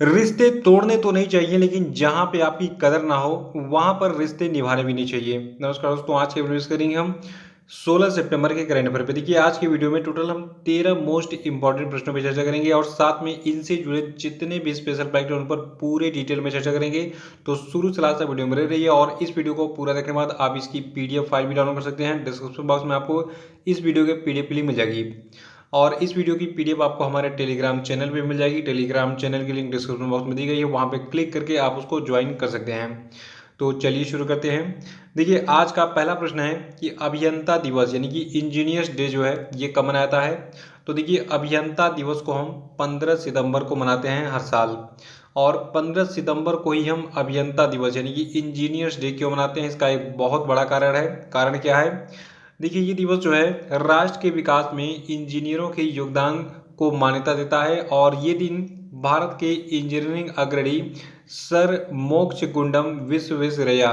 रिश्ते तोड़ने तो नहीं चाहिए लेकिन जहाँ पे आपकी कदर ना हो वहाँ पर रिश्ते निभाने भी नहीं चाहिए। नमस्कार दोस्तों, आज के वीडियो में करेंगे हम 16 सितंबर के करंट अफेयर पे। देखिए आज की वीडियो में टोटल हम 13 मोस्ट इंपॉर्टेंट प्रश्नों पे चर्चा करेंगे और साथ में इनसे जुड़े जितने भी स्पेशल फैक्ट हैं उन पर पूरे डिटेल में चर्चा करेंगे। तो शुरू से लास्ट तक वीडियो में बने रहिए और इस वीडियो को पूरा देखने के बाद आप इसकी पीडीएफ फाइल भी डाउनलोड कर सकते हैं। डिस्क्रिप्शन बॉक्स में आपको इस वीडियो के पीडीएफ लिंक मिल जाएगी और इस वीडियो की पीडीएफ आपको हमारे टेलीग्राम चैनल पे मिल जाएगी। टेलीग्राम चैनल की लिंक डिस्क्रिप्शन बॉक्स में दी गई है, वहाँ पे क्लिक करके आप उसको ज्वाइन कर सकते हैं। तो चलिए शुरू करते हैं। देखिए आज का पहला प्रश्न है कि अभियंता दिवस यानी कि इंजीनियर्स डे जो है ये कब मनाया जाता है। तो देखिए अभियंता दिवस को हम 15 सितंबर को मनाते हैं हर साल और 15 सितंबर को ही हम अभियंता दिवस यानी कि इंजीनियर्स डे क्यों मनाते हैं, इसका एक बहुत बड़ा कारण है। कारण क्या है, देखिए ये दिवस जो है राष्ट्र के विकास में इंजीनियरों के योगदान को मान्यता देता है और ये दिन भारत के इंजीनियरिंग अग्रणी सर मोक्ष गुंडम विश्वेश्वरैया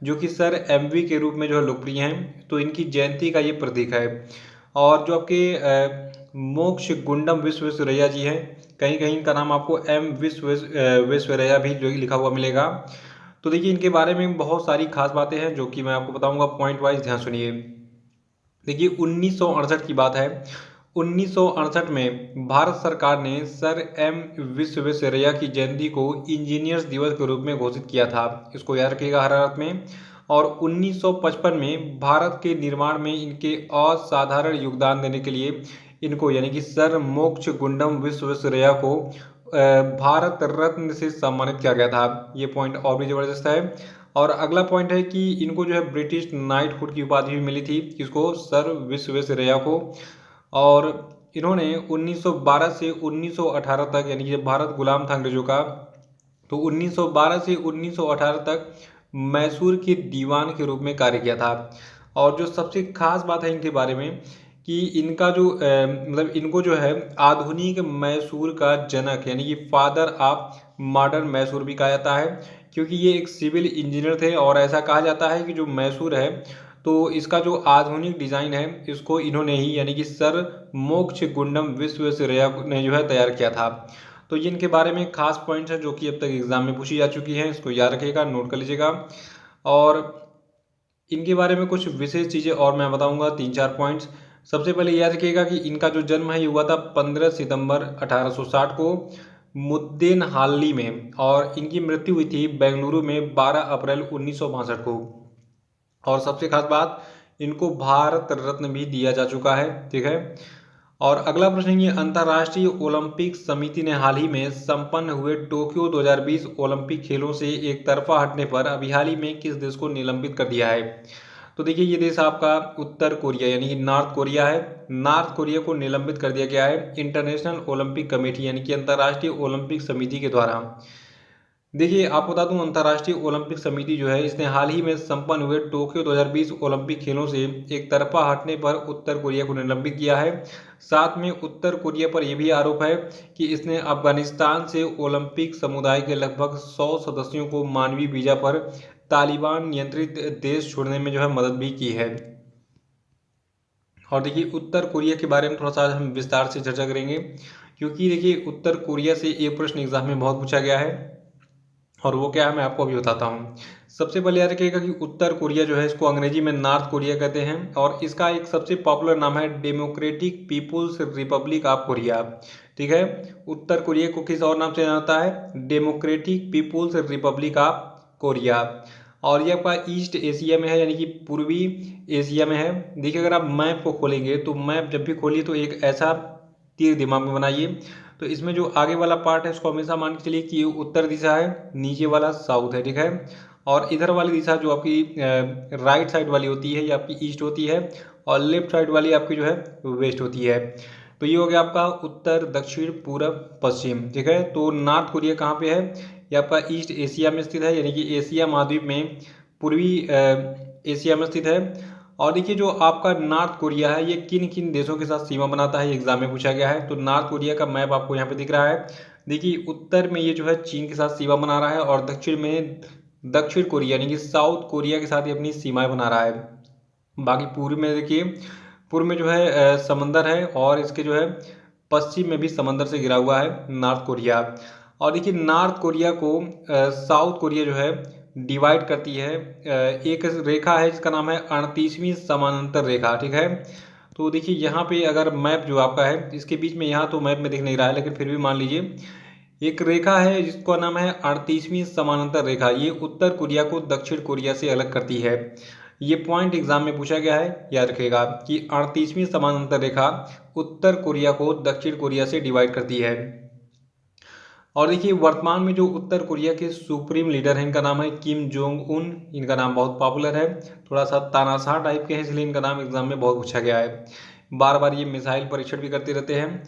जो कि सर एमवी के रूप में जो है लोकप्रिय हैं, तो इनकी जयंती का ये प्रतीक है। और जो आपके मोक्ष गुंडम विश्वेश्वरैया जी हैं, कहीं कहीं इनका नाम आपको एम विश्वेश्वरैया भी जो लिखा हुआ मिलेगा। तो देखिए इनके बारे में बहुत सारी खास बातें हैं जो कि मैं आपको बताऊंगा पॉइंट वाइज, ध्यान सुनिए। देखिए 1968 की बात है। 1968 में भारत सरकार ने सर एम विश्वेश्वरैया की जयंती को इंजीनियर्स दिवस के रूप में घोषित किया था, इसको याद रखिएगा हर हालत में। और 1955 में भारत के निर्माण में इनके असाधारण योगदान देने के लिए इनको यानी कि सर मोक्ष गुंडम विश्वेश्वरैया को भारत रत्न से सम्मानित किया गया था। ये पॉइंट और भी जबरदस्त है। और अगला पॉइंट है कि इनको जो है ब्रिटिश नाइटहुड की उपाधि भी मिली थी, किसको, सर विश्वेश्वरैया को। और इन्होंने 1912 से 1918 तक यानी कि जब भारत गुलाम था अंग्रेजों का, तो 1912 से 1918 तक मैसूर के दीवान के रूप में कार्य किया था। और जो सबसे खास बात है इनके बारे में कि इनका जो मतलब इनको जो है आधुनिक मैसूर का जनक यानी कि फादर ऑफ मॉडर्न मैसूर भी कहा जाता है, क्योंकि ये एक सिविल इंजीनियर थे। और ऐसा कहा जाता है कि जो मैसूर है तो इसका जो आधुनिक डिजाइन है इसको इन्होंने ही यानी कि सर मोक्ष गुंडम विश्वेश्वरैया ने जो है तैयार किया था। तो ये इनके बारे में खास पॉइंट्स हैं जो कि अब तक एग्जाम में पूछी जा चुकी हैं, इसको याद रखिएगा, नोट कर लीजिएगा। और इनके बारे में कुछ विशेष चीज़ें और मैं बताऊंगा, तीन चार पॉइंट्स। सबसे पहले याद रखिएगा कि इनका जो जन्म है ये हुआ था 15 सितंबर 1860 को मुद्देनहाली में, और इनकी मृत्यु हुई थी बेंगलुरु में 12 अप्रैल 1962 को। और सबसे खास बात, इनको भारत रत्न भी दिया जा चुका है, ठीक है। और अगला प्रश्न है, अंतर्राष्ट्रीय ओलंपिक समिति ने हाल ही में संपन्न हुए टोक्यो 2020 ओलंपिक खेलों से एक तरफा हटने पर अभी हाल ही में किस देश को निलंबित कर दिया है। तो देखिए ये देश आपका उत्तर कोरिया यानी कि नॉर्थ कोरिया है। नॉर्थ कोरिया को निलंबित कर दिया गया है इंटरनेशनल ओलंपिक कमेटी यानी कि अंतर्राष्ट्रीय ओलंपिक समिति के द्वारा। देखिए आपको बता दूं, अंतर्राष्ट्रीय ओलंपिक समिति जो है इसने हाल ही में संपन्न हुए टोक्यो 2020 ओलंपिक खेलों से एक तरफा हटने पर उत्तर कोरिया को निलंबित किया है। साथ में उत्तर कोरिया पर यह भी आरोप है कि इसने अफगानिस्तान से ओलंपिक समुदाय के लगभग 100 सदस्यों को मानवीय वीजा पर तालिबान नियंत्रित देश छोड़ने में जो है मदद भी की है। और देखिए उत्तर कोरिया के बारे में थोड़ा सा हम विस्तार से चर्चा करेंगे, क्योंकि देखिए उत्तर कोरिया से एक प्रश्न एग्जाम में बहुत पूछा गया है और वो क्या है मैं आपको अभी बताता हूँ। सबसे पहले याद रखिएगा कि उत्तर कोरिया जो है इसको अंग्रेजी में नॉर्थ कोरिया कहते हैं और इसका एक सबसे पॉपुलर नाम है Democratic People's Republic of Korea, ठीक है। उत्तर कोरिया को किस और नाम से जाना जाता है, Democratic People's Republic of Korea. और ये आपका ईस्ट एशिया में है यानी कि पूर्वी एशिया में है। देखिए अगर आप मैप को खोलेंगे तो मैप जब भी खोलिए तो एक ऐसा तीर दिमाग में बनाइए, तो इसमें जो आगे वाला पार्ट है इसको हमेशा मान के चलिए कि उत्तर दिशा है, नीचे वाला साउथ है, ठीक है। और इधर वाली दिशा जो आपकी राइट साइड वाली होती है ये आपकी ईस्ट होती है और लेफ्ट साइड वाली आपकी जो है वेस्ट होती है। तो ये हो गया आपका उत्तर दक्षिण पूरब पश्चिम, ठीक है। तो नॉर्थ कोरिया कहाँ पे है, ये आपका ईस्ट एशिया में स्थित है यानी कि एशिया महाद्वीप में पूर्वी एशिया में स्थित है। और देखिए जो आपका नॉर्थ कोरिया है ये किन किन देशों के साथ सीमा बनाता है, एग्जाम में पूछा गया है। तो नॉर्थ कोरिया का मैप आपको यहाँ पे दिख रहा है। देखिए उत्तर में ये जो है चीन के साथ सीमा बना रहा है और दक्षिण में दक्षिण कोरिया यानी कि साउथ कोरिया के साथ ही अपनी सीमाएं बना रहा है। बाकी पूर्व में देखिए, पूर्व में जो है समंदर है और इसके जो है पश्चिम में भी समंदर से घिरा हुआ है नॉर्थ कोरिया। और देखिए नॉर्थ कोरिया को साउथ कोरिया जो है डिवाइड करती है एक रेखा है जिसका नाम है 38वीं समानांतर रेखा, ठीक है। तो देखिए यहाँ पे अगर मैप जो आपका है इसके बीच में, यहाँ तो मैप में दिख नहीं रहा है लेकिन फिर भी मान लीजिए एक रेखा है जिसका नाम है 38वीं समानांतर रेखा, ये उत्तर कोरिया को दक्षिण कोरिया से अलग करती है। ये पॉइंट एग्जाम में पूछा गया है, याद रखिएगा कि 38वीं समानांतर रेखा उत्तर कोरिया को दक्षिण कोरिया से डिवाइड करती है। और देखिए वर्तमान में जो उत्तर कोरिया के सुप्रीम लीडर हैं इनका नाम है किम जोंग उन। इनका नाम बहुत पॉपुलर है, थोड़ा सा तानाशाह टाइप के हैं इसलिए इनका नाम एग्जाम में बहुत पूछा गया है। बार बार ये मिसाइल परीक्षण भी करते रहते हैं।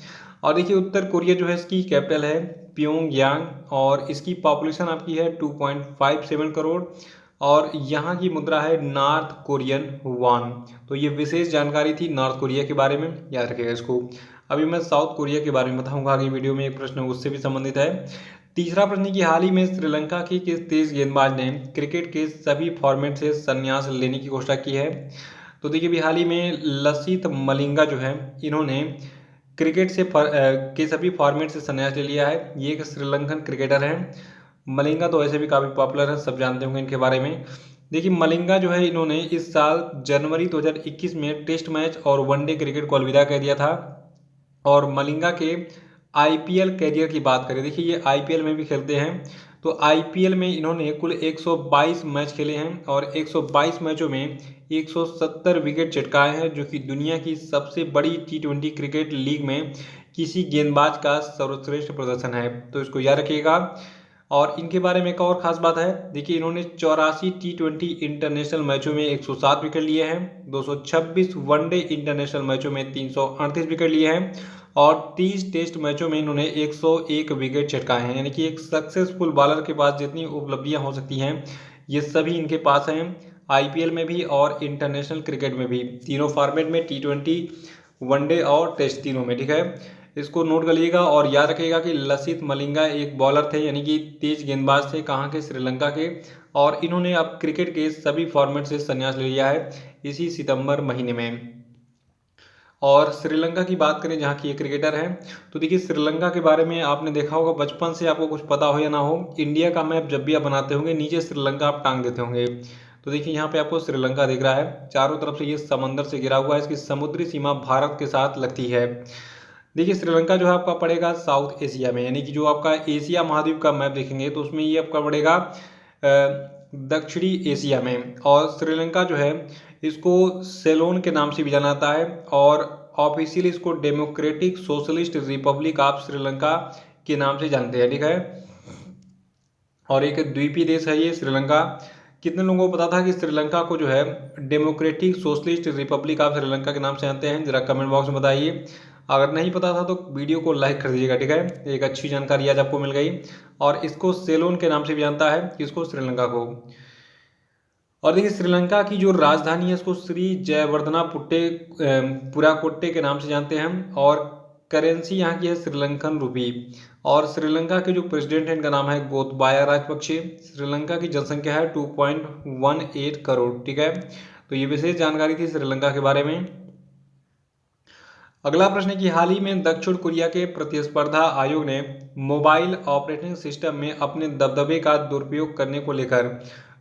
और देखिए उत्तर कोरिया जो है इसकी कैपिटल है प्योंगयांग और इसकी पॉपुलेशन आपकी है 2.57 करोड़ और यहाँ की मुद्रा है नॉर्थ कोरियन वॉन। तो ये विशेष जानकारी थी नॉर्थ कोरिया के बारे में, याद रखिएगा इसको। अभी मैं साउथ कोरिया के बारे में बताऊंगा आगे वीडियो में, एक प्रश्न उससे भी संबंधित है। तीसरा प्रश्न कि हाल ही में श्रीलंका की किस तेज गेंदबाज ने क्रिकेट के सभी फॉर्मेट से संन्यास लेने की घोषणा की है? तो देखिए अभी हाल ही में लसित मलिंगा जो है इन्होंने क्रिकेट से के सभी फॉर्मेट से संन्यास ले लिया है। ये एक श्रीलंकन क्रिकेटर हैं। मलिंगा तो ऐसे भी काफ़ी पॉपुलर है, सब जानते होंगे इनके बारे में। देखिए मलिंगा जो है इन्होंने इस साल जनवरी 2021 में टेस्ट मैच और वनडे क्रिकेट को अलविदा कह दिया था। और मलिंगा के आईपीएल कैरियर की बात करें, देखिए ये आईपीएल में भी खेलते हैं। तो आईपीएल में इन्होंने कुल 122 मैच खेले हैं और 122 मैचों में 170 विकेट चटकाए हैं, जो कि दुनिया की सबसे बड़ी टी20 क्रिकेट लीग में किसी गेंदबाज का सर्वश्रेष्ठ प्रदर्शन है, तो इसको याद रखिएगा। और इनके बारे में एक और खास बात है, देखिए इन्होंने 84 टी20 इंटरनेशनल मैचों में 107 विकेट लिए हैं, 226 वनडे इंटरनेशनल मैचों में 338 विकेट लिए हैं और 30 टेस्ट मैचों में इन्होंने 101 विकेट चटकाए हैं। यानी कि एक सक्सेसफुल बॉलर के पास जितनी उपलब्धियां हो सकती हैं ये सभी इनके पास हैं, आईपीएल में भी और इंटरनेशनल क्रिकेट में भी, तीनों फॉर्मेट में, टी20, वनडे और टेस्ट, तीनों में, ठीक है। इसको नोट कर लीजिएगा और याद रखिएगा कि लसित मलिंगा एक बॉलर थे, यानी कि तेज गेंदबाज थे, कहाँ के, श्रीलंका के। और इन्होंने अब क्रिकेट के सभी फॉर्मेट से संन्यास ले लिया है इसी सितंबर महीने में। और श्रीलंका की बात करें जहाँ की ये क्रिकेटर हैं, तो देखिए श्रीलंका के बारे में आपने देखा होगा, बचपन से आपको कुछ पता हो या ना हो, इंडिया का मैप जब भी आप बनाते होंगे नीचे श्रीलंका आप टांग देते होंगे। तो देखिए यहाँ पे आपको श्रीलंका दिख रहा है, चारों तरफ से ये समंदर से घिरा हुआ है, इसकी समुद्री सीमा भारत के साथ लगती है। देखिए श्रीलंका जो है आपका पड़ेगा साउथ एशिया में, यानी कि जो आपका एशिया महाद्वीप का मैप देखेंगे तो उसमें ये आपका पड़ेगा दक्षिणी एशिया में। और श्रीलंका जो है इसको सेलोन के नाम से भी जाना जाता है और ऑफिशियली इसको democratic socialist Republic of Sri Lanka के नाम से जानते हैं, ठीक है। और एक द्वीपीय देश है ये श्रीलंका। कितने लोगों को पता था कि श्रीलंका को जो है democratic socialist Republic of Sri Lanka के नाम से जानते हैं? जरा कमेंट बॉक्स में बताइए। अगर नहीं पता था तो वीडियो को लाइक कर दीजिएगा, ठीक है। एक अच्छी जानकारी आज आपको मिल गई। और इसको सेलोन के नाम से भी जानता है, किसको, श्रीलंका को। और देखिए श्रीलंका की जो राजधानी है इसको श्री जयवर्धना पुराकोट्टे के नाम से जानते हैं और करेंसी यहाँ की है श्रीलंकन रूपी। और श्रीलंका के जो प्रेसिडेंट हैं इनका नाम है गोतबाया राजपक्षे। श्रीलंका की जनसंख्या है 2.18 करोड़, ठीक है। तो ये विशेष जानकारी थी श्रीलंका के बारे में। अगला प्रश्न है कि हाल ही में दक्षिण कोरिया के प्रतिस्पर्धा आयोग ने मोबाइल ऑपरेटिंग सिस्टम में अपने दबदबे का दुरुपयोग करने को लेकर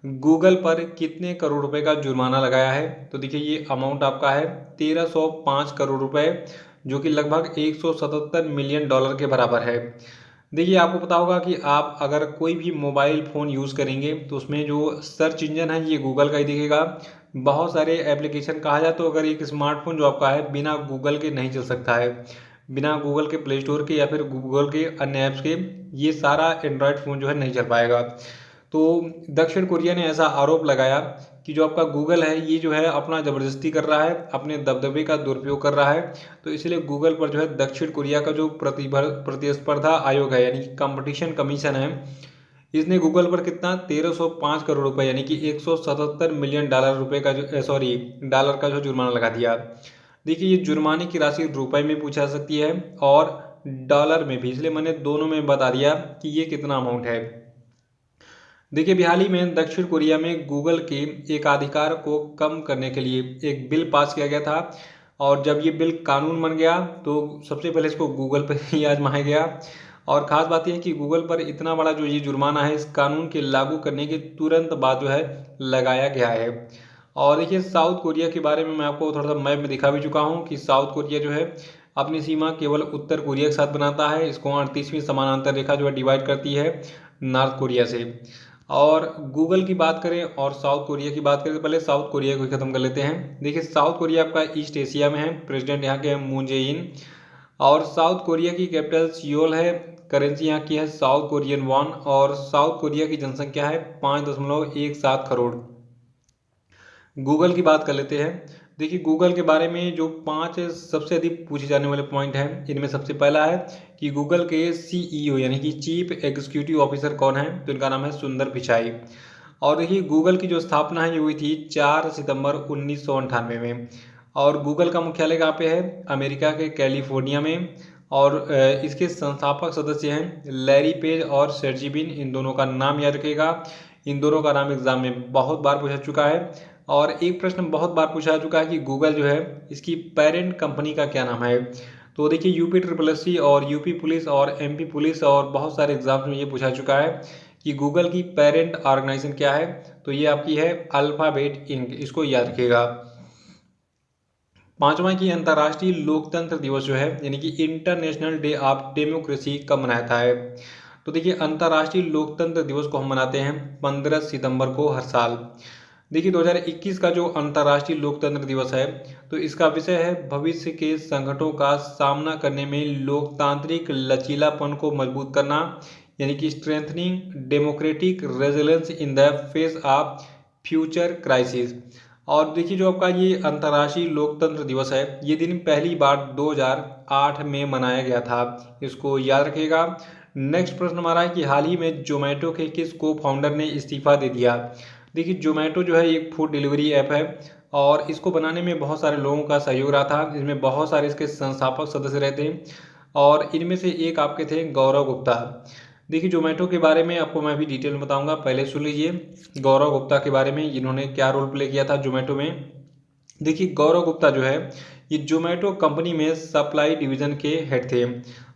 गूगल पर कितने करोड़ रुपए का जुर्माना लगाया है? तो देखिए ये अमाउंट आपका है 1305 करोड़ रुपए, जो कि लगभग 177 मिलियन डॉलर के बराबर है। देखिए आपको पता होगा कि आप अगर कोई भी मोबाइल फ़ोन यूज़ करेंगे तो उसमें जो सर्च इंजन है ये गूगल का ही दिखेगा। बहुत सारे एप्लीकेशन कहा जाए तो अगर एक स्मार्टफोन जो आपका है बिना गूगल के नहीं चल सकता है, बिना गूगल के प्ले स्टोर के या फिर गूगल के अन्य ऐप्स के ये सारा एंड्रॉयड फ़ोन जो है नहीं चल पाएगा। तो दक्षिण कोरिया ने ऐसा आरोप लगाया कि जो आपका गूगल है ये जो है अपना ज़बरदस्ती कर रहा है, अपने दबदबे का दुरुपयोग कर रहा है। तो इसलिए गूगल पर जो है दक्षिण कोरिया का जो प्रतिस्पर्धा आयोग है यानी कंपटीशन कमीशन है, इसने गूगल पर कितना 1305 करोड़ रुपए यानी कि 177 मिलियन डॉलर रुपए का डॉलर का जो जुर्माना लगा दिया। देखिए ये जुर्माने की राशि रुपए में पूछा जा सकती है और डॉलर में भी, इसलिए मैंने दोनों में बता दिया कि ये कितना अमाउंट है। देखिए अभी हाल ही में दक्षिण कोरिया में गूगल के एकाधिकार को कम करने के लिए एक बिल पास किया गया था और जब ये बिल कानून बन गया तो सबसे पहले इसको गूगल पर ही आजमाया गया और ख़ास बात यह है कि गूगल पर इतना बड़ा जो ये जुर्माना है इस कानून के लागू करने के तुरंत बाद जो है लगाया गया है। और देखिए साउथ कोरिया के बारे में मैं आपको थोड़ा सा मैप में दिखा भी चुका हूँ कि साउथ कोरिया जो है अपनी सीमा केवल उत्तर कोरिया के साथ बनाता है। इसको 38वीं समानांतर रेखा जो है डिवाइड करती है नॉर्थ कोरिया से। और गूगल की बात करें और साउथ कोरिया की बात करें तो पहले साउथ कोरिया को ही खत्म कर लेते हैं। देखिए साउथ कोरिया आपका ईस्ट एशिया में है, प्रेसिडेंट यहाँ के हैं मून जे इन। और साउथ कोरिया की कैपिटल सियोल है, करेंसी यहाँ की है साउथ कोरियन वॉन। और साउथ कोरिया की जनसंख्या है 5.17 करोड़। गूगल की बात कर लेते हैं। देखिए गूगल के बारे में जो 5 सबसे अधिक पूछे जाने वाले पॉइंट हैं इनमें सबसे पहला है कि गूगल के CEO यानी कि चीफ एग्जीक्यूटिव ऑफिसर कौन है, तो इनका नाम है सुंदर पिचाई। और देखिए गूगल की जो स्थापना है ये हुई थी 4 सितंबर 1998 में। और गूगल का मुख्यालय कहाँ पे है, अमेरिका के कैलिफोर्निया में। और इसके संस्थापक सदस्य हैं लैरी पेज और सर्जी ब्रिन। इन दोनों का नाम याद रखिएगा, इन दोनों का नाम एग्जाम में बहुत बार पूछा चुका है। और एक प्रश्न बहुत बार पूछा जा चुका है कि गूगल जो है इसकी पेरेंट कंपनी का क्या नाम है। तो देखिए UPSSC और यूपी पुलिस और MP पुलिस और बहुत सारे एग्जाम्स में ये पूछा चुका है कि गूगल की पेरेंट ऑर्गेनाइजेशन क्या है, तो ये आपकी है अल्फाबेट इंक, इसको याद रखिएगा। पांचवा की अंतर्राष्ट्रीय लोकतंत्र दिवस जो है यानी कि इंटरनेशनल डे ऑफ डेमोक्रेसी कब मनाया जाता है, तो देखिए अंतर्राष्ट्रीय लोकतंत्र दिवस को हम मनाते हैं 15 सितंबर को हर साल। देखिए 2021 का जो अंतर्राष्ट्रीय लोकतंत्र दिवस है तो इसका विषय है भविष्य के संकटों का सामना करने में लोकतांत्रिक लचीलापन को मजबूत करना, यानी कि strengthening democratic resilience in the face of future crisis. और देखिए जो आपका ये अंतर्राष्ट्रीय लोकतंत्र दिवस है ये दिन पहली बार 2008 में मनाया गया था, इसको याद रखिएगा। नेक्स्ट प्रश्न हमारा है कि हाल ही में जोमेटो के किस को फाउंडर ने इस्तीफा दे दिया। देखिए जोमेटो जो है एक फूड डिलीवरी ऐप है और इसको बनाने में बहुत सारे लोगों का सहयोग रहा था। इसमें बहुत सारे इसके संस्थापक सदस्य रहते हैं और इनमें से एक आपके थे गौरव गुप्ता। देखिए जोमेटो के बारे में आपको मैं भी डिटेल में बताऊंगा, पहले सुन लीजिए गौरव गुप्ता के बारे में, इन्होंने क्या रोल प्ले किया था जोमेटो में। देखिए गौरव गुप्ता जो है ये जोमेटो कंपनी में सप्लाई डिवीजन के हेड थे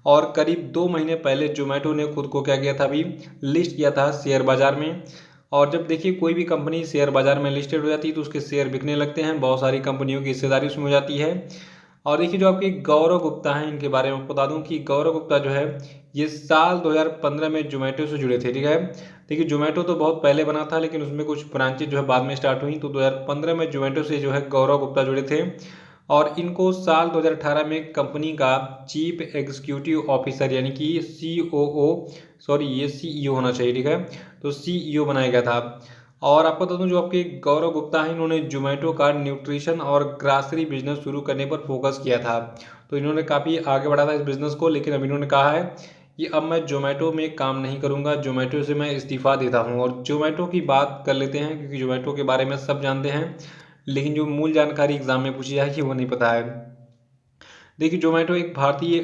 और करीब 2 महीने पहले जोमेटो ने खुद को क्या किया था, अभी लिस्ट किया था शेयर बाजार में। और जब देखिए कोई भी कंपनी शेयर बाजार में लिस्टेड हो जाती है तो उसके शेयर बिकने लगते हैं, बहुत सारी कंपनियों की हिस्सेदारी उसमें हो जाती है। और देखिए जो आपके गौरव गुप्ता हैं इनके बारे में बता दूं कि गौरव गुप्ता जो है ये साल 2015 में जोमेटो से जुड़े थे, ठीक है। देखिए जोमेटो तो बहुत पहले बना था लेकिन उसमें कुछ ब्रांचेज जो है बाद में स्टार्ट हुई, तो 2015 में जोमेटो से जो है गौरव गुप्ता जुड़े थे। और इनको साल 2018 में कंपनी का चीफ एग्जीक्यूटिव ऑफिसर यानी कि COO, सॉरी ये CEO होना चाहिए, ठीक है, तो CEO बनाया गया था। और आपको बता दूं जो आपके गौरव गुप्ता हैं इन्होंने जोमेटो का न्यूट्रिशन और ग्रासरी बिजनेस शुरू करने पर फोकस किया था, तो इन्होंने काफ़ी आगे बढ़ा था इस बिज़नेस को। लेकिन अब इन्होंने कहा है कि अब मैं जोमेटो में काम नहीं करूंगा, जोमेटो से मैं इस्तीफ़ा देता हूं। और जोमेटो की बात कर लेते हैं क्योंकि जोमेटो के बारे में सब जानते हैं लेकिन जो मूल जानकारी एग्जाम में पूछी जाएगी वो नहीं पता है। देखिए जोमेटो एक भारतीय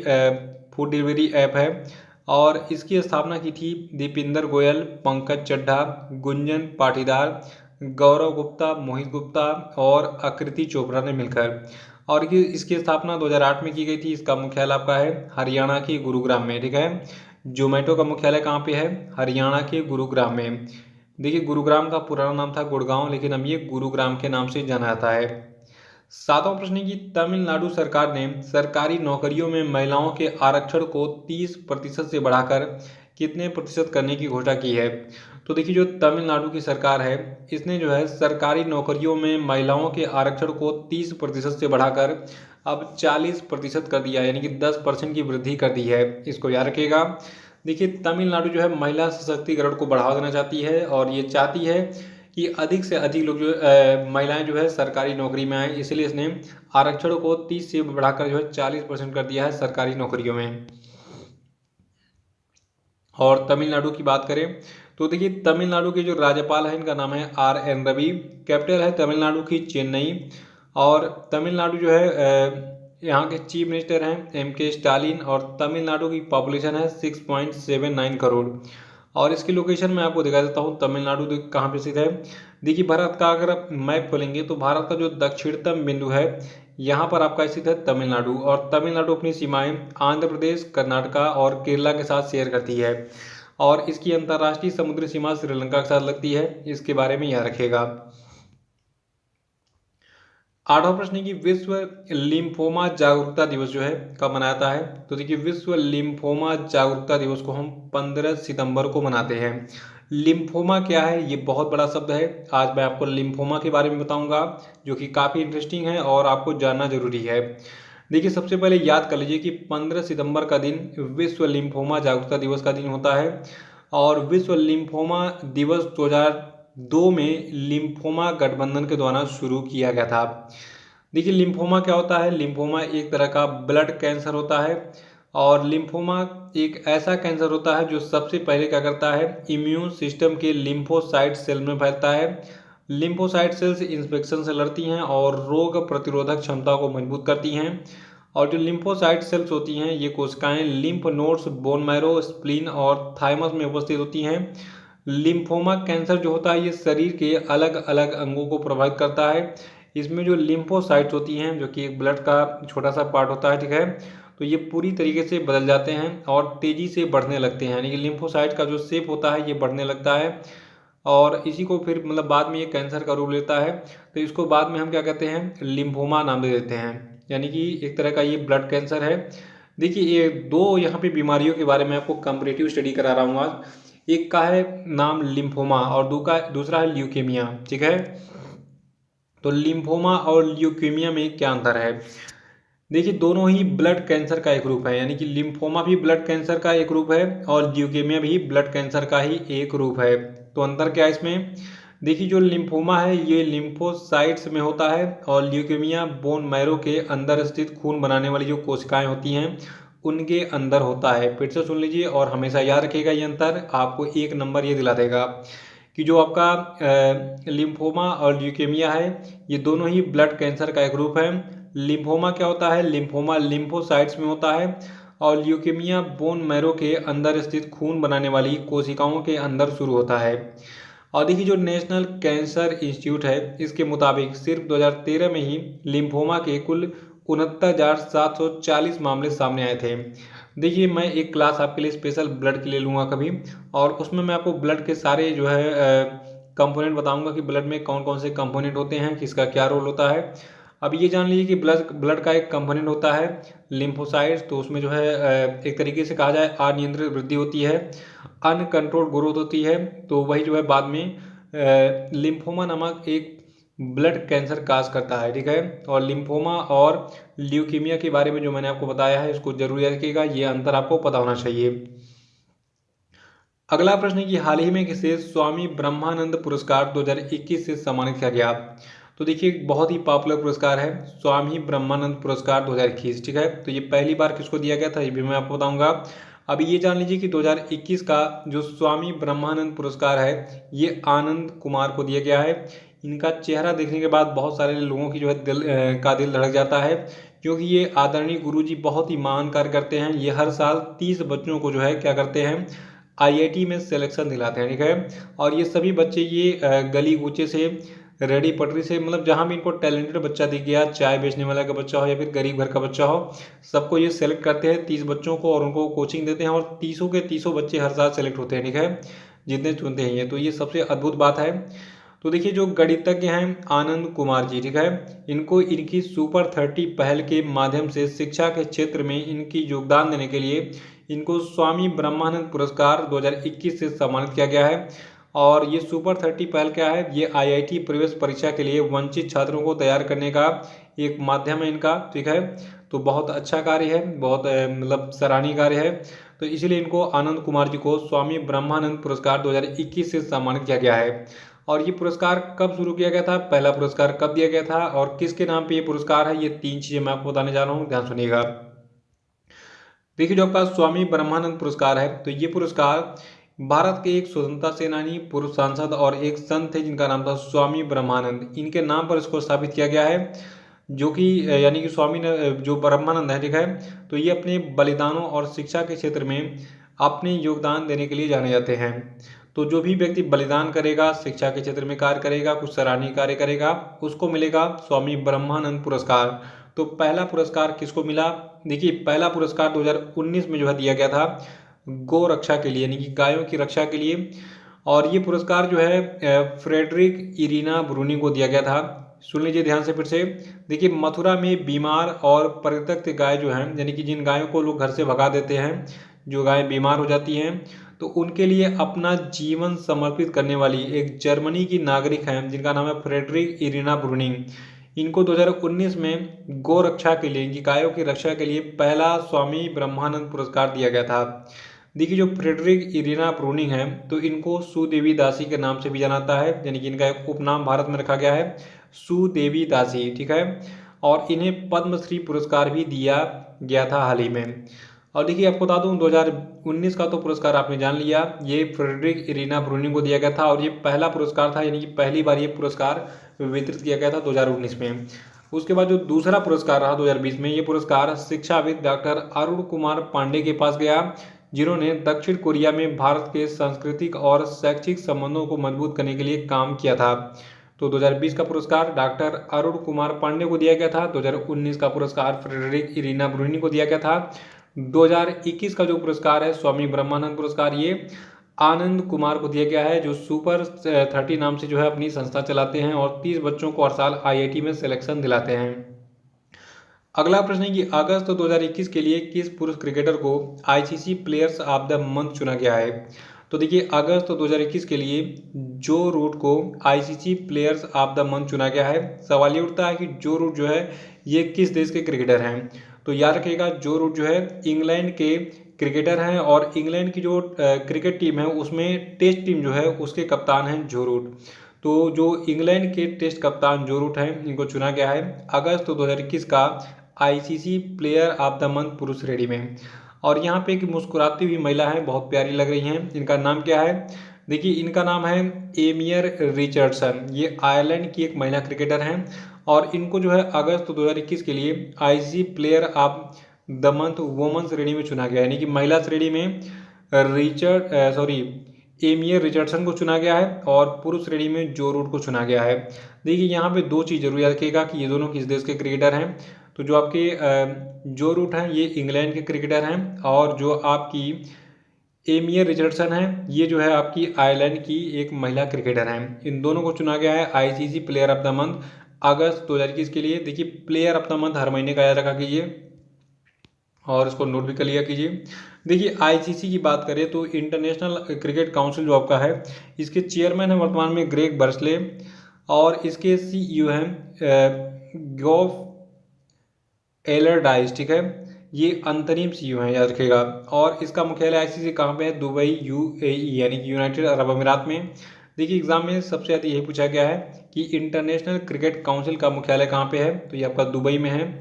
फूड डिलीवरी ऐप है और इसकी स्थापना की थी दीपिंदर गोयल, पंकज चड्ढा, गुंजन पाटीदार, गौरव गुप्ता, मोहित गुप्ता और आकृति चोपड़ा ने मिलकर। और ये इसकी स्थापना 2008 में की गई थी। इसका मुख्यालय आपका है हरियाणा के गुरुग्राम में, ठीक है। जोमेटो का मुख्यालय कहाँ पे है, हरियाणा के गुरुग्राम में। देखिए गुरुग्राम का पुराना नाम था गुड़गांव लेकिन अब ये गुरुग्राम के नाम से जाना जाता है। सातवां प्रश्न है कि तमिलनाडु सरकार ने सरकारी नौकरियों में महिलाओं के आरक्षण को 30% से बढ़ाकर कितने प्रतिशत करने की घोषणा की है। तो देखिए जो तमिलनाडु की सरकार है इसने जो है सरकारी नौकरियों में महिलाओं के आरक्षण को 30% से बढ़ाकर अब 40% कर दिया, यानी कि 10% की वृद्धि कर दी है, इसको याद रखिएगा। देखिए तमिलनाडु जो है महिला सशक्तिकरण को बढ़ावा देना चाहती है और ये चाहती है कि अधिक से अधिक लोग जो महिलाएं जो है सरकारी नौकरी में आए, इसलिए इसने आरक्षण को 30 से बढ़ाकर जो है 40% कर दिया है सरकारी नौकरियों में। और तमिलनाडु की बात करें तो देखिए तमिलनाडु के जो राज्यपाल हैं इनका नाम है RN रवि, कैपिटल है तमिलनाडु की चेन्नई। और तमिलनाडु जो है यहाँ के चीफ मिनिस्टर हैं MK स्टालिन और तमिलनाडु की पॉपुलेशन है 6.79 करोड़। और इसकी लोकेशन मैं आपको दिखा देता हूँ, तमिलनाडु कहाँ पे स्थित है। देखिए भारत का अगर आप मैप खोलेंगे तो भारत का जो दक्षिणतम बिंदु है यहाँ पर आपका स्थित है तमिलनाडु, और तमिलनाडु अपनी सीमाएं आंध्र प्रदेश, कर्नाटका और केरला के साथ शेयर करती है, और इसकी अंतर्राष्ट्रीय समुद्री सीमा श्रीलंका के साथ लगती है। इसके बारे में याद रखिएगा। आठवां प्रश्न है कि विश्व लिम्फोमा जागरूकता दिवस जो है कब मनाया जाता है। तो देखिए विश्व लिम्फोमा जागरूकता दिवस को हम 15 सितंबर को मनाते हैं। लिम्फोमा क्या है, ये बहुत बड़ा शब्द है। आज मैं आपको लिम्फोमा के बारे में बताऊंगा, जो कि काफ़ी इंटरेस्टिंग है और आपको जानना जरूरी है। देखिए सबसे पहले याद कर लीजिए कि 15 सितंबर का दिन विश्व लिम्फोमा जागरूकता दिवस का दिन होता है, और विश्व लिम्फोमा दिवस 2002 में लिम्फोमा गठबंधन के द्वारा शुरू किया गया था। देखिए लिम्फोमा क्या होता है, लिम्फोमा एक तरह का ब्लड कैंसर होता है, और लिम्फोमा एक ऐसा कैंसर होता है जो सबसे पहले क्या करता है, इम्यून सिस्टम के लिम्फोसाइट सेल में फैलता है। लिम्फोसाइट सेल्स इन्फेक्शन से लड़ती हैं और रोग प्रतिरोधक क्षमता को मजबूत करती हैं। और जो लिम्फोसाइट सेल्स होती हैं ये कोशिकाएं lymph nodes, bone marrow, spleen और थाइमस में उपस्थित होती हैं। लिम्फोमा कैंसर जो होता है ये शरीर के अलग अलग अंगों को प्रभावित करता है। इसमें जो लिम्फोसाइट्स होती हैं, जो कि एक ब्लड का छोटा सा पार्ट होता है, ठीक है, तो ये पूरी तरीके से बदल जाते हैं और तेज़ी से बढ़ने लगते हैं, यानी कि लिम्फोसाइट का जो शेप होता है ये बढ़ने लगता है, और इसी को फिर मतलब बाद में ये कैंसर का रूप लेता है। तो इसको बाद में हम क्या कहते हैं, लिम्फोमा नाम दे देते हैं, यानी कि एक तरह का ये ब्लड कैंसर है। देखिए ये दो यहाँ पे बीमारियों के बारे में आपको कंपैरेटिव स्टडी करा रहा हूँ आज। एक का है नाम लिम्फोमा और दूसरा है ल्यूकेमिया, ठीक है। तो लिम्फोमा और ल्यूकेमिया में क्या अंतर है। देखिए दोनों ही ब्लड कैंसर का एक रूप है, यानी कि लिम्फोमा भी ब्लड कैंसर का एक रूप है और ल्यूकेमिया भी ब्लड कैंसर का ही एक रूप है। तो अंतर क्या है इसमें। देखिए जो लिम्फोमा है ये लिम्फोसाइट्स में होता है, और ल्यूकेमिया बोन मैरो के अंदर स्थित खून बनाने वाली जो कोशिकाएं होती हैं उनके अंदर होता है। फिर से सुन लीजिए और हमेशा याद रखिएगा, ये अंतर आपको 1 नंबर ये दिला देगा कि जो आपका लिम्फोमा और ल्यूकेमिया है ये दोनों ही ब्लड कैंसर का एक रूप है। लिम्फोमा क्या होता है, लिम्फोमा लिम्फोसाइट्स में होता है, और ल्यूकेमिया बोन मैरो के अंदर स्थित खून बनाने वाली कोशिकाओं के अंदर शुरू होता है। और देखिए जो नेशनल कैंसर इंस्टीट्यूट है इसके मुताबिक सिर्फ 2013 में ही लिम्फोमा के कुल 69,740 मामले सामने आए थे। देखिए मैं एक क्लास आपके लिए स्पेशल ब्लड के लिए लूँगा कभी, और उसमें मैं आपको ब्लड के सारे जो है कंपोनेंट बताऊंगा कि ब्लड में कौन कौन से कंपोनेंट होते हैं, किसका क्या रोल होता है। अब ये जान लीजिए कि ब्लड ब्लड का एक कंपोनेंट होता है लिम्फोसाइट्स, तो उसमें जो है एक तरीके से कहा जाए अनियंत्रित वृद्धि होती है, अनकंट्रोल्ड ग्रोथ होती है। तो वही जो है बाद में लिम्फोमा नामक एक ब्लड कैंसर काज करता है, ठीक है। और लिम्फोमा और ल्यूकीमिया के बारे में जो मैंने आपको बताया है इसको जरूर याद रखिएगा, ये अंतर आपको पता होना चाहिए। अगला प्रश्न है कि हाल ही में किसे स्वामी ब्रह्मानंद पुरस्कार 2021 से सम्मानित किया गया। तो देखिए बहुत ही पॉपुलर पुरस्कार है स्वामी ब्रह्मानंद पुरस्कार 2021, ठीक है। तो ये पहली बार किसको दिया गया था ये भी मैं आपको बताऊंगा। अभी ये जान लीजिए कि 2021 का जो स्वामी ब्रह्मानंद पुरस्कार है ये आनंद कुमार को दिया गया है। इनका चेहरा देखने के बाद बहुत सारे लोगों की जो है दिल धड़क जाता है, क्योंकि ये आदरणीय गुरुजी बहुत ही महान कार्य करते हैं। ये हर साल 30 बच्चों को जो है क्या करते हैं, आईआईटी में सिलेक्शन दिलाते हैं, ठीक है। और ये सभी बच्चे ये गली कूचे से, रेडी पटरी से, मतलब जहाँ भी इनको टैलेंटेड बच्चा दिख गया, चाय बेचने वाला का बच्चा हो या फिर गरीब घर का बच्चा हो, सबको ये सेलेक्ट करते हैं 30 बच्चों को और उनको कोचिंग देते हैं, और 30 के 30 बच्चे हर साल सेलेक्ट होते हैं, ठीक है, जितने चुनते हैं ये। तो ये सबसे अद्भुत बात है। तो देखिए जो गणितज्ञ हैं आनंद कुमार जी, ठीक है, इनको इनकी सुपर 30 पहल के माध्यम से शिक्षा के क्षेत्र में इनकी योगदान देने के लिए इनको स्वामी ब्रह्मानंद पुरस्कार 2021 से सम्मानित किया गया है। और ये सुपर 30 पहल क्या है, ये आईआईटी प्रवेश परीक्षा के लिए वंचित छात्रों को तैयार करने का एक माध्यम है इनका, ठीक है। तो बहुत अच्छा कार्य है, बहुत मतलब सराहनीय कार्य है। तो इसीलिए इनको आनंद कुमार जी को स्वामी ब्रह्मानंद पुरस्कार 2021 से सम्मानित किया गया है। और ये पुरस्कार कब शुरू किया गया था, पहला पुरस्कार कब दिया गया था, और किसके नाम पे ये पुरस्कार है, ये 3 चीजें मैं आपको बताने जा रहा हूँ, ध्यान सुनिएगा। देखिए जो आपका स्वामी ब्रह्मानंद पुरस्कार है तो ये पुरस्कार भारत के एक स्वतंत्रता सेनानी, पूर्व सांसद और एक संत थे जिनका नाम था स्वामी ब्रह्मानंद, इनके नाम पर इसको स्थापित किया गया है। जो कि यानी कि स्वामी ने जो ब्रह्मानंद है, ठीक है, तो ये अपने बलिदानों और शिक्षा के क्षेत्र में अपने योगदान देने के लिए जाने जाते हैं। तो जो भी व्यक्ति बलिदान करेगा, शिक्षा के क्षेत्र में कार्य करेगा, कुछ सराहनीय कार्य करेगा, उसको मिलेगा स्वामी ब्रह्मानंद पुरस्कार। तो पहला पुरस्कार किसको मिला? देखिए, पहला पुरस्कार 2019 में जो है दिया गया था गौ रक्षा के लिए, यानी कि गायों की रक्षा के लिए। और ये पुरस्कार जो है फ्रेडरिक इरीना ब्रूनी को दिया गया था। सुन लीजिए ध्यान से फिर से। देखिए, मथुरा में बीमार और परित्यक्त गाय जो हैं, यानी कि जिन गायों को लोग घर से भगा देते हैं, जो गाय बीमार हो जाती हैं, तो उनके लिए अपना जीवन समर्पित करने वाली एक जर्मनी की नागरिक हैं जिनका नाम है फ्रेडरिक इरीना ब्रूनिंग। इनको 2019 में गौ रक्षा के लिए, इनकी गायों की रक्षा के लिए पहला स्वामी ब्रह्मानंद पुरस्कार दिया गया था। देखिए, जो फ्रेडरिक इरीना ब्रूनिंग है, तो इनको सुदेवी दासी के नाम से भी जाना जाता है, यानी कि इनका एक उपनाम भारत में रखा गया है, सुदेवी दासी। ठीक है। और इन्हें पद्मश्री पुरस्कार भी दिया गया था हाल ही में। और देखिए, आपको बता दूं 2019 का तो पुरस्कार आपने जान लिया, ये फ्रेडरिक इरीना ब्रूनिंग को दिया गया था और ये पहला पुरस्कार था, यानी कि पहली बार ये पुरस्कार वितरित किया गया था 2019 में। उसके बाद जो दूसरा पुरस्कार रहा 2020 में, ये पुरस्कार शिक्षाविद डॉक्टर अरुण कुमार पांडे के पास गया, जिन्होंने दक्षिण कोरिया में भारत के सांस्कृतिक और शैक्षिक संबंधों को मजबूत करने के लिए काम किया था। तो 2020 का पुरस्कार डॉक्टर अरुण कुमार पांडे को दिया गया था। 2019 का पुरस्कार फ्रेडरिक इरीना ब्रूनी को दिया गया था। 2021 का जो पुरस्कार है स्वामी ब्रह्मानंद पुरस्कार, ये आनंद कुमार को दिया गया है, जो सुपर 30 नाम से जो है अपनी संस्था चलाते हैं और 30 बच्चों को हर साल आईआईटी में सिलेक्शन दिलाते हैं। अगला प्रश्न है कि अगस्त 2021 के लिए किस पुरुष क्रिकेटर को ICC players of the month चुना गया है? तो देखिए, अगस्त 2021 के लिए जो रूट को ICC players of the month चुना गया है। सवाल ये उठता है कि जो रूट जो है ये किस देश के क्रिकेटर हैं? तो याद रखिएगा, जो रूट जो है इंग्लैंड के क्रिकेटर हैं और इंग्लैंड की जो क्रिकेट टीम है उसमें टेस्ट टीम जो है उसके कप्तान हैं जो रूट। तो जो इंग्लैंड के टेस्ट कप्तान जो रूट हैं, इनको चुना गया है अगस्त 2021 का ICC player of the month पुरुष श्रेणी में। और यहाँ पे एक मुस्कुराती हुई महिला है, बहुत प्यारी लग रही हैं। इनका नाम क्या है? देखिए, इनका नाम है एमियर रिचर्डसन। ये आयरलैंड की एक महिला क्रिकेटर हैं और इनको जो है अगस्त 2021 के लिए ICC player of the month women श्रेणी में चुना गया है, यानी कि महिला श्रेणी में एमियर रिचर्डसन को चुना गया है और पुरुष श्रेणी में जो रूट को चुना गया है। देखिए, यहाँ पे दो चीज़ जरूर याद रखिएगा कि ये दोनों किस देश के क्रिकेटर हैं। तो जो आपके जो रूट हैं ये इंग्लैंड के क्रिकेटर हैं और जो आपकी एमियर रिचर्डसन है ये जो है आपकी आयरलैंड की एक महिला क्रिकेटर हैं। इन दोनों को चुना गया है ICC player of the month अगस्त 2021 के लिए। देखिए, प्लेयर ऑफ द मंथ हर महीने का याद रखा कीजिए और इसको नोट भी कर लिया कीजिए। देखिए, आईसीसी की बात करें तो इंटरनेशनल क्रिकेट काउंसिल जो आपका है, इसके चेयरमैन है वर्तमान में ग्रेग बर्सले और इसके सीईओ हैं गॉफ एलरडाइस। ठीक है, ये अंतरिम सीईओ हैं, याद रखिएगा। और इसका मुख्यालय आईसीसी कहाँ पे है? दुबई यूएई, यानी कि यूनाइटेड अरब अमीरात में। देखिए, एग्जाम में सबसे ज़्यादा यही पूछा गया है कि इंटरनेशनल क्रिकेट काउंसिल का मुख्यालय कहाँ पे है? तो ये आपका दुबई में है।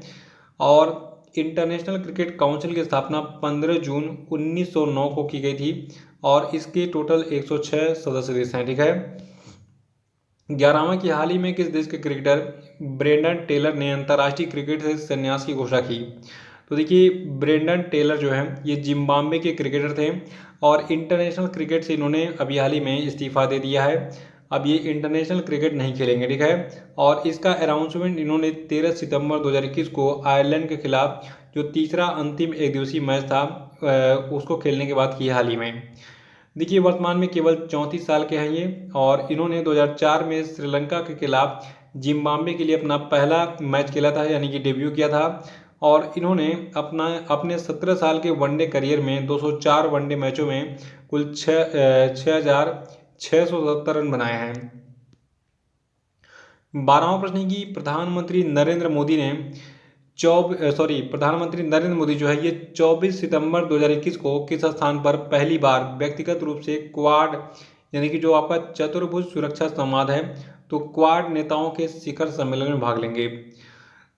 और इंटरनेशनल क्रिकेट काउंसिल की स्थापना 15 जून 1909 को की गई थी और इसके टोटल 106 सदस्य देश हैं। ठीक है। 11वां की हाल ही में किस देश के क्रिकेटर ब्रेंडन टेलर ने अंतर्राष्ट्रीय क्रिकेट से संन्यास की घोषणा की? तो देखिए, ब्रेंडन टेलर जो है ये जिम्बाब्वे के क्रिकेटर थे और इंटरनेशनल क्रिकेट से इन्होंने अभी हाल ही में इस्तीफा दे दिया है। अब ये इंटरनेशनल क्रिकेट नहीं खेलेंगे। ठीक है। और इसका अनाउंसमेंट इन्होंने 13 सितंबर 2021 को आयरलैंड के खिलाफ जो तीसरा अंतिम एक दिवसीय मैच था उसको खेलने के बाद किया हाल ही में। देखिए, वर्तमान में केवल 34 साल के हैं ये और इन्होंने 2004 में श्रीलंका के खिलाफ जिम्बाब्वे के लिए अपना पहला मैच खेला था, यानी कि डेब्यू किया था। और इन्होंने अपने 17 साल के वनडे करियर में 204 वनडे मैचों में कुल 6,670 रन बनाए हैं। 12वां प्रश्न है कि प्रधानमंत्री नरेंद्र मोदी जो है ये 24 सितंबर 2021 को किस स्थान पर पहली बार व्यक्तिगत रूप से क्वाड, यानी कि जो आपका चतुर्भुज सुरक्षा संवाद है, तो क्वाड नेताओं के शिखर सम्मेलन में भाग लेंगे?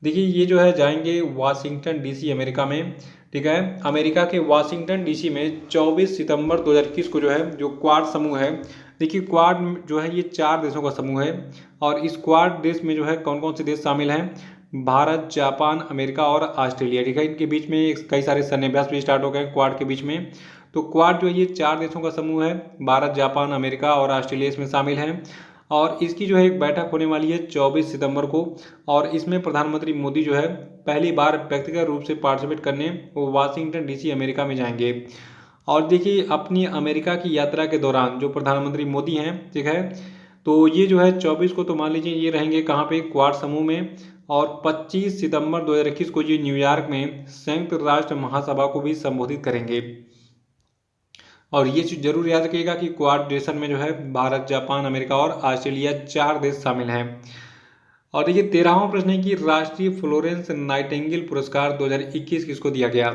देखिए, ये जो है जाएंगे वाशिंगटन डीसी अमेरिका में। ठीक है, अमेरिका के वाशिंगटन डीसी में 24 सितंबर 2021 को जो है जो क्वाड समूह है। देखिए, क्वाड जो है ये 4 देशों का समूह है और इस क्वाड देश में जो है कौन कौन से देश शामिल हैं? भारत, जापान, अमेरिका और ऑस्ट्रेलिया। ठीक है, इनके बीच में कई सारे सैन्य अभ्यास भी स्टार्ट हो गए क्वाड के बीच में। तो क्वाड जो है ये 4 देशों का समूह है। भारत, जापान, अमेरिका और ऑस्ट्रेलिया इसमें शामिल हैं और इसकी जो है एक बैठक होने वाली है 24 सितंबर को और इसमें प्रधानमंत्री मोदी जो है पहली बार व्यक्तिगत रूप से पार्टिसिपेट करने वो वाशिंगटन डीसी अमेरिका में जाएंगे। और देखिए अपनी अमेरिका की यात्रा के दौरान जो प्रधानमंत्री मोदी हैं, ठीक है, तो ये जो है 24 को तो मान लीजिए ये रहेंगे कहाँ पे, क्वाड समूह में। और 25 सितंबर 2021 को ये न्यूयॉर्क में संयुक्त राष्ट्र महासभा को भी संबोधित करेंगे। और ये चीज जरूर याद रखिएगा कि क्वाड में जो है भारत, जापान, अमेरिका और ऑस्ट्रेलिया 4 देश शामिल हैं। और देखिए 13वां प्रश्न है कि राष्ट्रीय फ्लोरेंस नाइटिंगेल पुरस्कार 2021 किसको दिया गया।